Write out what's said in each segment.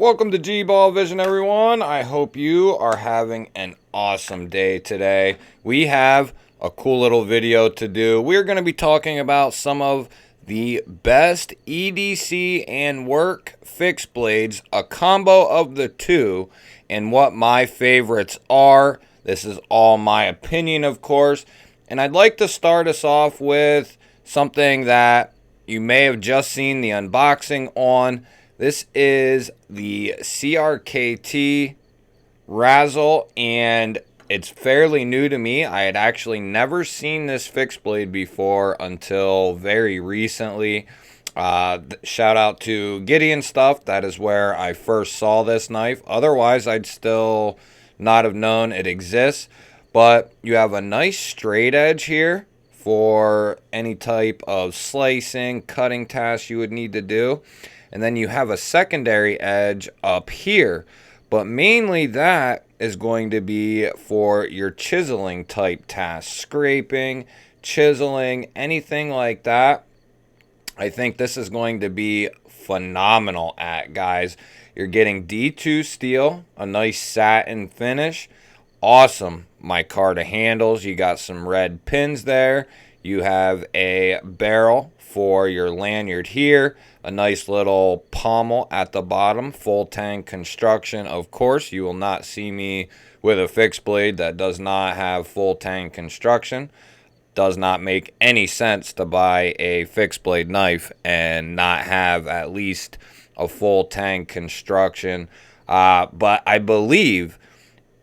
Welcome to GBALL VISION, everyone. I hope you are having an awesome day today. We have a cool little video to do. We're going to be talking about some of the best EDC and work fixed blades, a combo of the two, and what my favorites are. This is all my opinion, of course. And I'd like to start us off with something that you may have just seen the unboxing on. This is the CRKT Razzle, and it's fairly new to me. I had actually never seen this fixed blade before until very recently. Shout out to Gideon Stuff. That is where I first saw this knife. Otherwise, I'd still not have known it exists. But you have a nice straight edge here for any type of slicing, cutting tasks you would need to do. And then you have a secondary edge up here. But mainly that is going to be for your chiseling type tasks. Scraping, chiseling, anything like that. I think this is going to be phenomenal at, guys. You're getting D2 steel, a nice satin finish. Awesome micarta handles. You got some red pins there. You have a barrel for your lanyard here. A nice little pommel at the bottom. Full tang construction. Of course, you will not see me with a fixed blade that does not have full tang construction. Does not make any sense to buy a fixed blade knife and not have at least a full tang construction. But I believe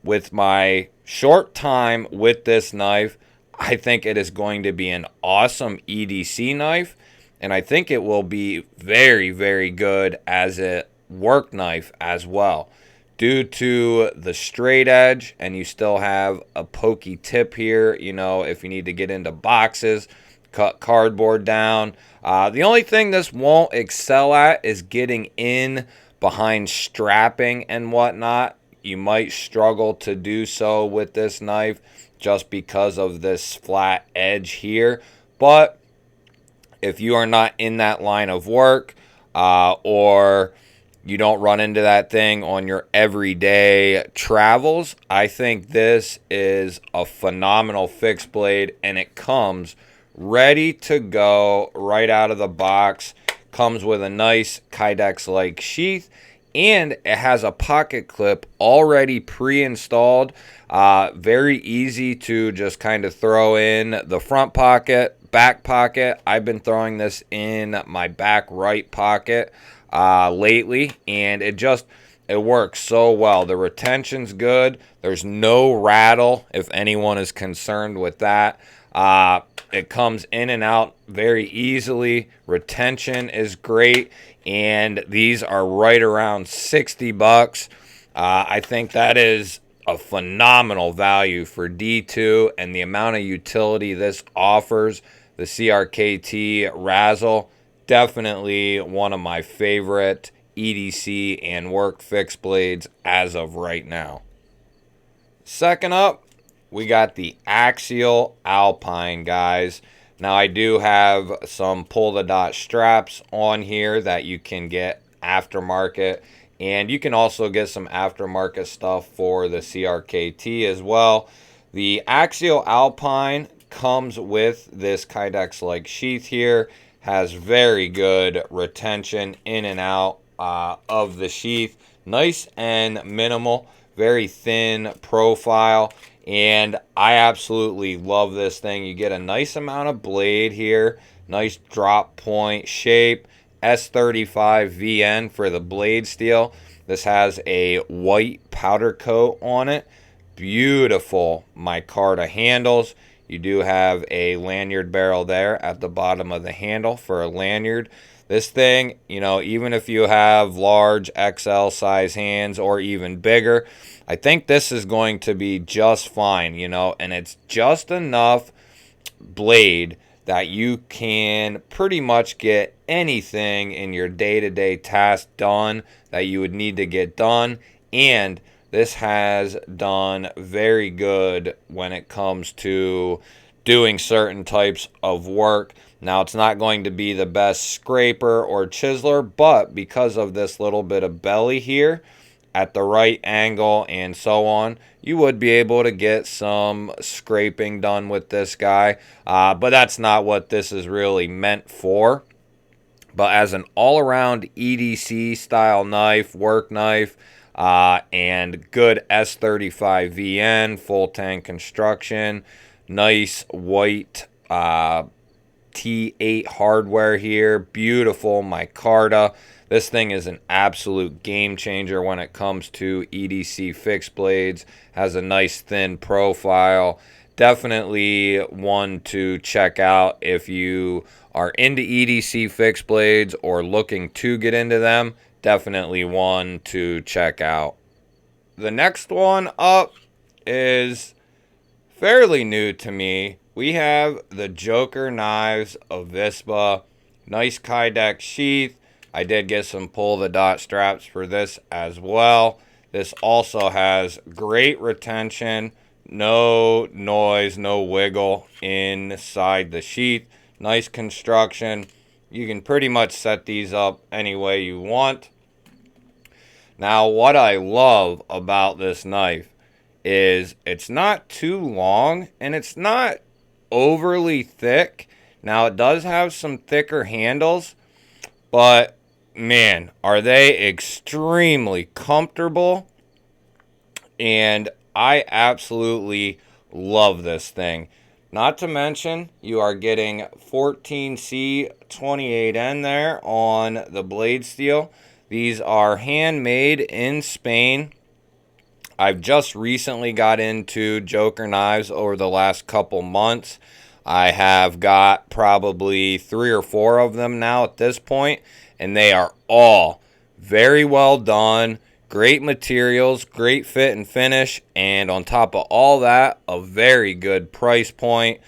with my short time with this knife, I think it is going to be an awesome EDC knife. And I think it will be very, very good as a work knife as well. Due to the straight edge, and you still have a pokey tip here, you know, if you need to get into boxes, cut cardboard down. The only thing this won't excel at is getting in behind strapping and whatnot. You might struggle to do so with this knife just because of this flat edge here. But if you are not in that line of work or you don't run into that thing on your everyday travels, I think this is a phenomenal fixed blade, and it comes ready to go right out of the box. Comes with a nice Kydex-like sheath, and it has a pocket clip already pre-installed. Very easy to just kind of throw in the front pocket, back pocket. I've been throwing this in my back right pocket lately, and it works so well. The retention's good. There's no rattle if anyone is concerned with that. It comes in and out very easily. Retention is great, and these are right around 60 bucks. I think that is a phenomenal value for D2 and the amount of utility this offers. The CRKT Razzle, definitely one of my favorite EDC and work fixed blades as of right now. Second up, we got the Axial Alpine, guys. Now, I do have some pull-the-dot straps on here that you can get aftermarket. And you can also get some aftermarket stuff for the CRKT as well. The Axial Alpine comes with this Kydex-like sheath here. Has very good retention in and out of the sheath. Nice and minimal. Very thin profile. And I absolutely love this thing. You get a nice amount of blade here. Nice drop point shape. S35 VN for the blade steel. This has a white powder coat on it. Beautiful micarta handles. You do have a lanyard barrel there at the bottom of the handle for a lanyard. This thing, you know, even if you have large XL size hands or even bigger, I think this is going to be just fine, you know, and it's just enough blade that you can pretty much get anything in your day-to-day task done that you would need to get done. And this has done very good when it comes to doing certain types of work. Now, it's not going to be the best scraper or chiseler, but because of this little bit of belly here at the right angle and so on, you would be able to get some scraping done with this guy. But that's not what this is really meant for. But as an all-around EDC style knife, work knife, and good S35 VN, full tank construction, nice white T8 hardware here, beautiful micarta. This thing is an absolute game changer when it comes to EDC fixed blades. Has a nice thin profile. Definitely one to check out if you are into EDC fixed blades or looking to get into them. Definitely one to check out. The next one up is fairly new to me. We have the Joker Knives of Vispa. Nice Kydex sheath. I did get some pull the dot straps for this as well. This also has great retention. No noise, no wiggle inside the sheath. Nice construction. You can pretty much set these up any way you want. Now, what I love about this knife is it's not too long and it's not overly thick. Now, it does have some thicker handles, but man, are they extremely comfortable. And I absolutely love this thing. Not to mention, you are getting 14C28N there on the blade steel. These are handmade in Spain. I've just recently got into Joker knives over the last couple months. I have got probably 3 or 4 of them now at this point, and they are all very well done, great materials, great fit and finish, and on top of all that, a very good price point.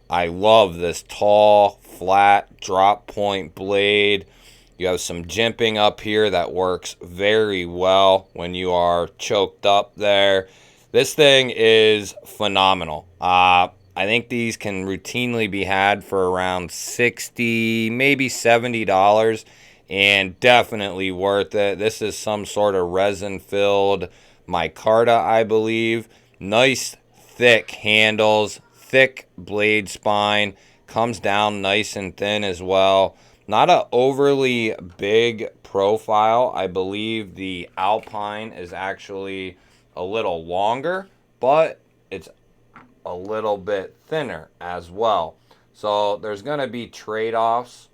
I love this tall, flat, drop point blade. You have some jimping up here that works very well when you are choked up there. This thing is phenomenal. I think these can routinely be had for around $60, maybe $70, and definitely worth it. This is some sort of resin-filled micarta, I believe. Nice, thick handles, thick blade spine. Comes down nice and thin as well. Not an overly big profile. I believe the Alpine is actually a little longer, but it's a little bit thinner as well. So there's going to be trade-offs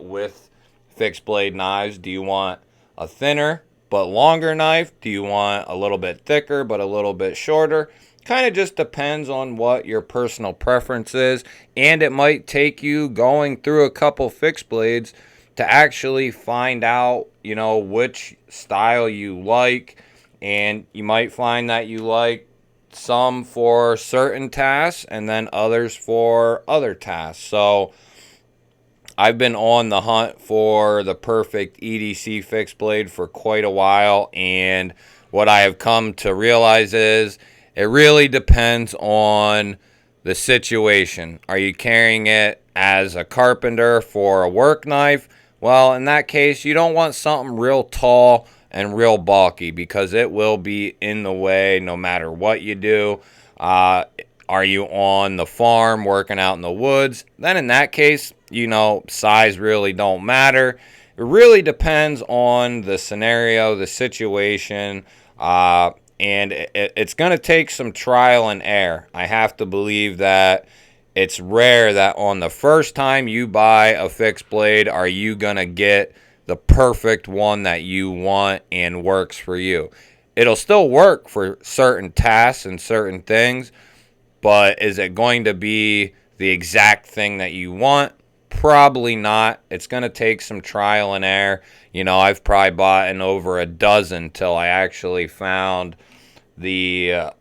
with fixed blade knives. Do you want a thinner but longer knife? Do you want a little bit thicker but a little bit shorter? Kind of just depends on what your personal preference is, and it might take you going through a couple fixed blades to actually find out, you know, which style you like, and you might find that you like some for certain tasks and then others for other tasks. So I've been on the hunt for the perfect EDC fixed blade for quite a while, and what I have come to realize is it really depends on the situation. Are you carrying it as a carpenter for a work knife? Well, in that case, you don't want something real tall and real bulky because it will be in the way no matter what you do. Are you on the farm working out in the woods? Then in that case, you know, size really don't matter. It really depends on the scenario, the situation, and it's going to take some trial and error. I have to believe that it's rare that on the first time you buy a fixed blade are you going to get the perfect one that you want and works for you. It'll still work for certain tasks and certain things, but is it going to be the exact thing that you want? Probably not. It's going to take some trial and error. You know, I've probably bought in over a dozen till I actually found the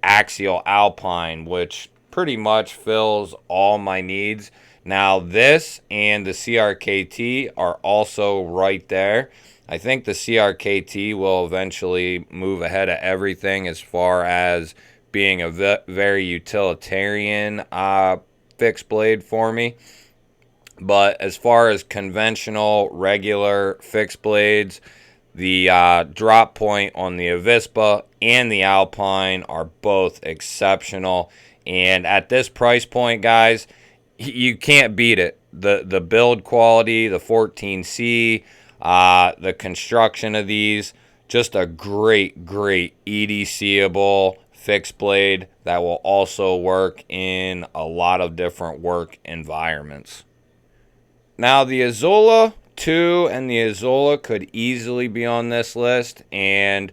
Axial Alpine, which pretty much fills all my needs. Now, this and the CRKT are also right there. I think the CRKT will eventually move ahead of everything as far as being a very utilitarian fixed blade for me. But as far as conventional, regular fixed blades, the drop point on the Avispa and the Alpine are both exceptional. And at this price point, guys, you can't beat it. The build quality, the 14C, the construction of these, just a great EDCable fixed blade that will also work in a lot of different work environments. Now, the Azola 2 and the Azola could easily be on this list, and,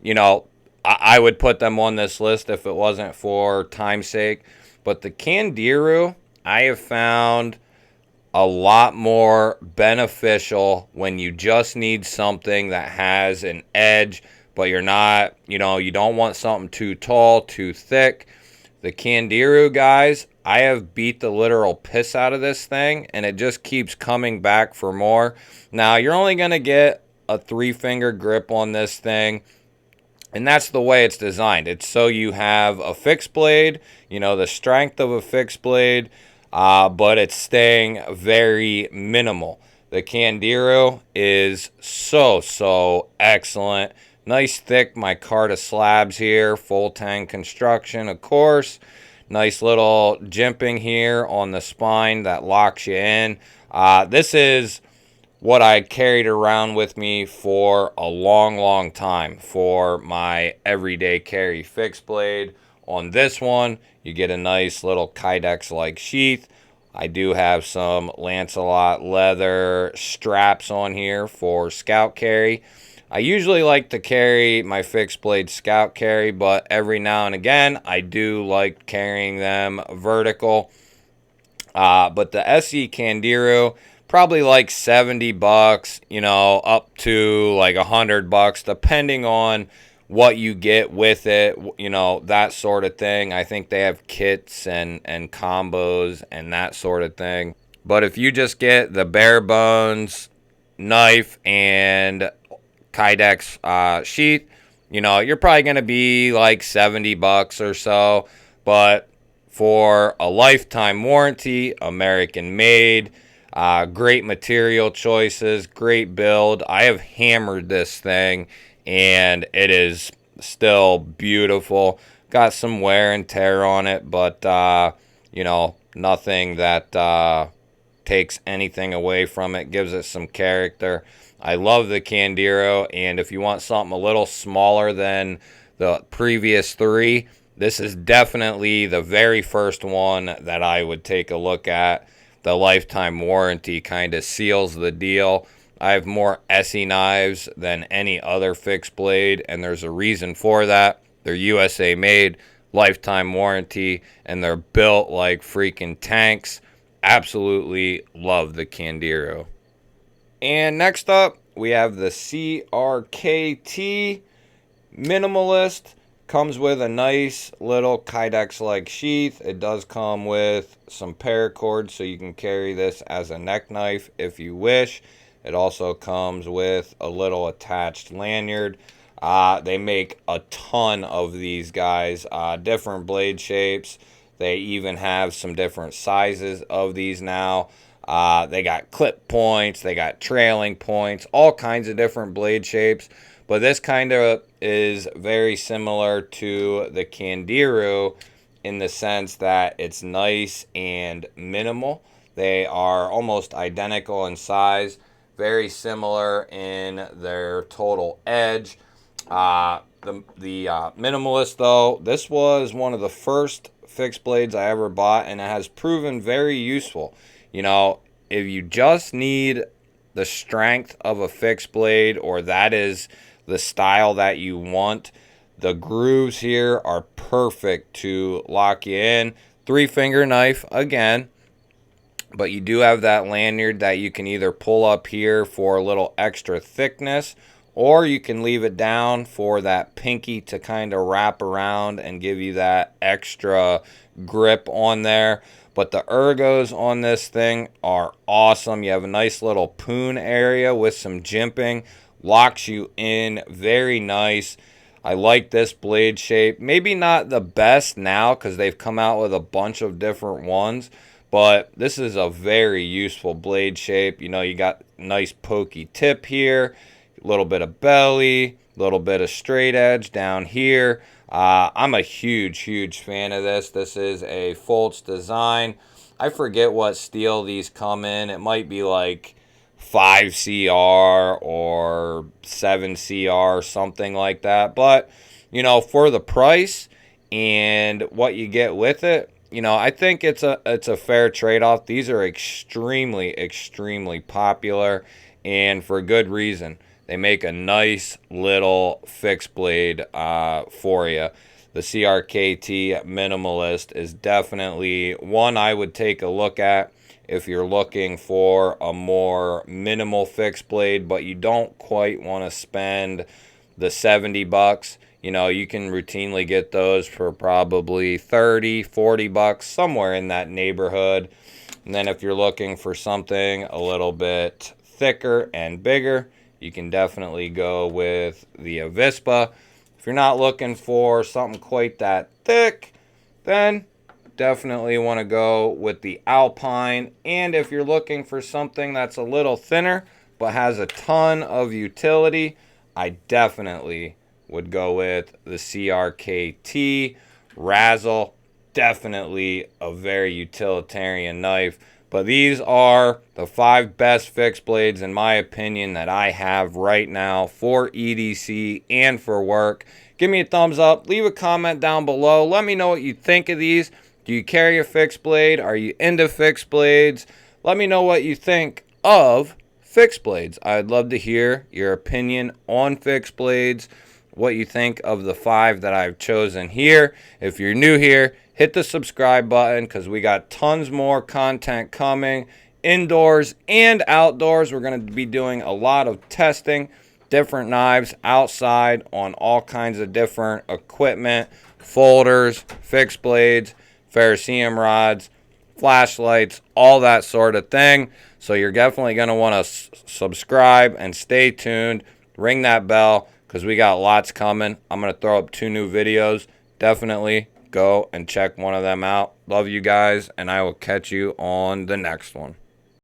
you know, I would put them on this list if it wasn't for time's sake. But the Candiru, I have found a lot more beneficial when you just need something that has an edge, but you're not, you know, you don't want something too tall, too thick. The Candiru, guys, I have beat the literal piss out of this thing, and it just keeps coming back for more. Now, you're only going to get a 3-finger grip on this thing, and that's the way it's designed. It's so you have a fixed blade, you know, the strength of a fixed blade, but it's staying very minimal. The Candiru is so excellent. Nice thick micarta slabs here, full tang construction, of course. Nice little jimping here on the spine that locks you in. This is what I carried around with me for a long time for my everyday carry fixed blade. On this one, you get a nice little Kydex-like sheath. I do have some Lancelot leather straps on here for scout carry. I usually like to carry my fixed blade scout carry, but every now and again, I do like carrying them vertical. But the SE Candiru, probably like $70, you know, up to like $100, depending on what you get with it, you know, that sort of thing. I think they have kits and combos and that sort of thing. But if you just get the bare bones knife and Kydex sheath, you know, you're probably going to be like $70 or so. But for a lifetime warranty, American made, great material choices, great build. I have hammered this thing, and it is still beautiful. Got some wear and tear on it, but, you know, nothing that takes anything away from it, gives it some character. I love the Candiru, and if you want something a little smaller than the previous 3, this is definitely the very first one that I would take a look at. The lifetime warranty kind of seals the deal. I have more ESEE knives than any other fixed blade, and there's a reason for that. They're USA made, lifetime warranty, and they're built like freaking tanks. Absolutely love the Candiru. And next up, we have the CRKT Minimalist. Comes with a nice little Kydex-like sheath. It does come with some paracord, so you can carry this as a neck knife if you wish. It also comes with a little attached lanyard. They make a ton of these guys, different blade shapes. They even have some different sizes of these now. They got clip points, they got trailing points, all kinds of different blade shapes. But this kind of is very similar to the Candiru in the sense that it's nice and minimal. They are almost identical in size, very similar in their total edge. The Minimalist, though, this was one of the first fixed blades I ever bought, and it has proven very useful. You know, if you just need the strength of a fixed blade, or that is the style that you want, the grooves here are perfect to lock you in. 3-finger knife again, but you do have that lanyard that you can either pull up here for a little extra thickness, or you can leave it down for that pinky to kind of wrap around and give you that extra grip on there. But the ergos on this thing are awesome. You have a nice little poon area with some jimping. Locks you in very nice. I like this blade shape. Maybe not the best now because they've come out with a bunch of different ones. But this is a very useful blade shape. You know, you got nice pokey tip here, a little bit of belly, a little bit of straight edge down here. I'm a huge fan of this. This is a Fultz design. I forget what steel these come in. It might be like 5CR or 7CR, something like that. But, you know, for the price and what you get with it, you know, I think it's a fair trade-off. These are extremely popular, and for good reason. They make a nice little fixed blade for you. The CRKT Minimalist is definitely one I would take a look at if you're looking for a more minimal fixed blade, but you don't quite want to spend the 70 bucks. You know, you can routinely get those for probably 30, 40 bucks, somewhere in that neighborhood. And then if you're looking for something a little bit thicker and bigger, you can definitely go with the Avispa. If you're not looking for something quite that thick, then definitely want to go with the Alpine. And if you're looking for something that's a little thinner but has a ton of utility, I definitely would go with the CRKT Razzle. Definitely a very utilitarian knife. But these are the 5 best fixed blades, in my opinion, that I have right now for EDC and for work. Give me a thumbs up. Leave a comment down below. Let me know what you think of these. Do you carry a fixed blade? Are you into fixed blades? Let me know what you think of fixed blades. I'd love to hear your opinion on fixed blades, what you think of the 5 that I've chosen here. If you're new here, hit the subscribe button because we got tons more content coming indoors and outdoors. We're going to be doing a lot of testing, different knives outside on all kinds of different equipment, folders, fixed blades, ferrocerium rods, flashlights, all that sort of thing. So you're definitely going to want to subscribe and stay tuned. Ring that bell because we got lots coming. I'm going to throw up 2 new videos. Definitely go and check one of them out. Love you guys, and I will catch you on the next one.